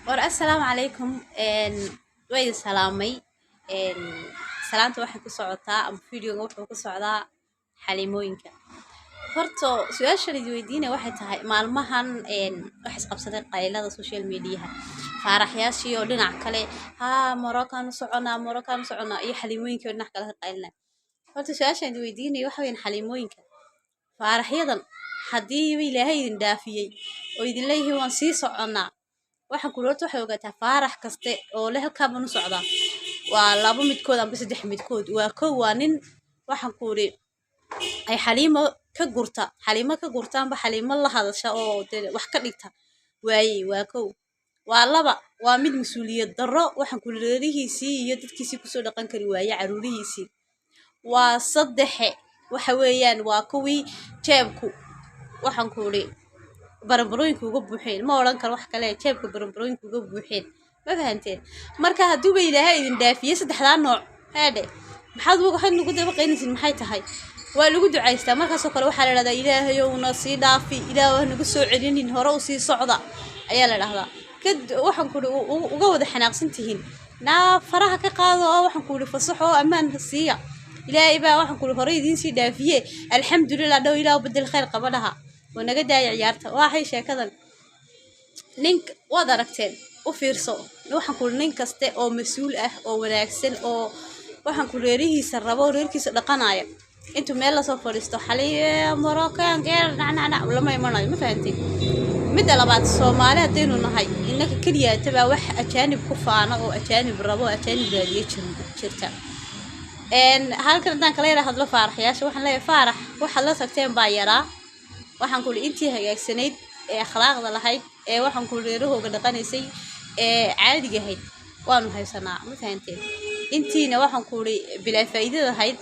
السلام عليكم ويد سلامي سلامته waxay ku socotaa ama video wuxuu ku socdaa xaliimooyinka horto su'aasha la weydiinay waxay tahay maalmahan wax isqabsaday qaylada social media faaraxyaashii oo dhinac kale Moroccan soconaa iyo xaliimooyinka dhinac kale qaylna horto su'aasha la weydiinay waxa weyn xaliimooyinka faaraxyadan hadii Ilaahay idin dhaafiyay oo idin leeyahay waan sii soconaa waxaan ku roorto waxa ogaataa faarax kaste oo leh halka banu socda waa laba midkood amba saddex midkood waa koow waa nin waxaan ku ri ay xaliimo ka gurta amba xaliimo la hadasha oo wax ka dhigta waa koow waa laba waa mid mas'uuliyad darro waxaan ku leerihiisii iyo dadkiisii ku soo dhaqan kari waaya caruurihiisii waa saddex waxa weeyaan waa kuwii jeebku waxaan ku ri baranbarooyinka uga buuxeen ma oran karo wax kale jeebka baranbarooyinka uga buuxeen ma fahanteen marka haduu bay Ilaahay idin dhaafiyay saddexda nooc haade maxaad ugu daba qaynaysin maxay tahay waa lagu ducaystaa markaas oo kale waxa la yiraahdaa Ilaahay oo na sii dhaafi Ilaahay nagu soo celinin hore u sii socda ayaa la yiraahdaa kad waxaan ku uga wada xanaaqsantihiin faraha ka qaado oo waxaan ku fasaxo amaan siiya Ilaahay baa waxaan ku hore idin sii dhaafiyay alxamdulillah dhaw Ilaahay badal khayr qabadaha ونجد داعي عيارته واحد شيء كذا نينك وادركتين وفيرسو وحن كل نينك أو مسؤول أو وناكسن أو وحن كل ريه سربا وريركي صدقنايا أنتم مالا صفر استحلي مراكان غير نعنا ولا ما يمرنا ما فهمتي مدة لبعض الصومالي هدينو نهاي إنك كليا تبع وح أجانب كفانا أو أجانب ربا أجانب دالية شركة إن هالكردان كليرا هذا فرح يا شو وحن لا فرح وحلا سكتين بايرا waxaan ku intii hagaagsanayd ee akhlaaqda lahayd ee waxaan ku reerahooga dhaqanaysay ee caadiga ahayd waanu haysanaa ma fahanteen intiina waxaan ku bilaa faa'iidada ahayd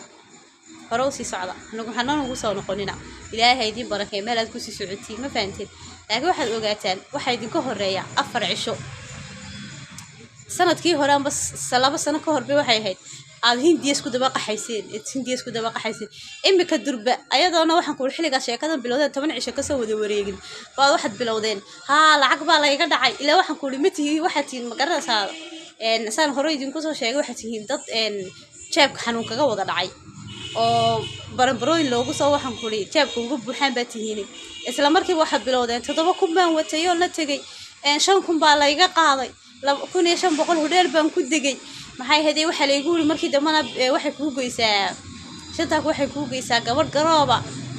hore u sii socda anagu xanaan ugu soo noqonina Ilaahay idin barakay meel aad ku sii socotiin ma fahanteen laakiin waxaad ogaataan waxa idin ka horeeya 4 cisho sanadkii hore amba 2 sano ka hor bay waxay ahayd هندي اسكو دباقة حيسين إمي كدربة أيضا waxaan ku xiliga sheekadan bilowday 10 cisho ka soo wada wareegin waa waxad bilowdeen lacag baa la iga dhacay ilaa waxaan ku limitihi waxatiin magaraysaa saan hore idin ku soo sheegay waxatiin dad jeebka xanuun kaga wada dhacay oo baranbarooyin loogu soo waxaan ku jeebka ugu buuxaan baa tihiin isla markiiba waxad bilowdeen 7 baan watay oo la tagay 5 baa la iga qaaday 2500 hodeel baan ku degay maxay haday waxa la igu yiri markii damana waxay ku goysaa shanta waxay ku goysaa gabadh garooba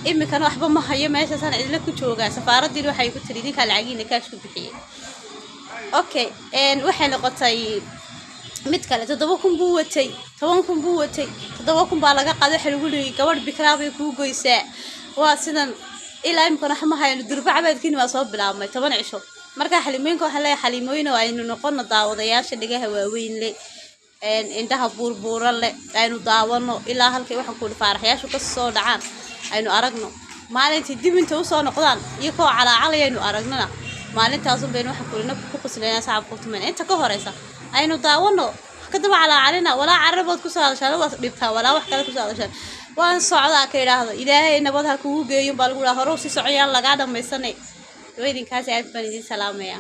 imikana waxba ma hayo meesha san cidla ku jooga safaaradii waxay ku tiri ninka lacagiina kaash ku bixiyay okay waxay noqotay mid kale 7 buu watay 10 buu watay 7 baa laga qaaday waxa lagu leeyay gabadh bikraabay ku goysaa waa sidan ilaa imikana wax ma hayo durbacabaadkiina waa soo bilaabmay 10 cisho marka xaliimooyinka waxa la xaliimooyin oo aynu noqon daawadayaasha dhigaha waaweyn leh indhaha buurbuuran leh aynu daawano ilaa halkay waxaan ku faaraxyaashu ka soo dhacaan aynu aragno maalintii dib inta u soo noqdaan iyo koo calaacal aynu aragnana maalintaas un baynu waxaan ku qosleynaa saxabku tuman inta ka horeysa aynu daawano ka daba calaacalina wala carabood ku soo hadashaan waa dhibtaa wala wax kale ku soo hadashaan waan socdaa ka yiraahdo Ilaahay nabad ha kugu geeyo bal gura hore u sii socayaan laga dhamaysanay weydinkaas aad baan idin salaamaya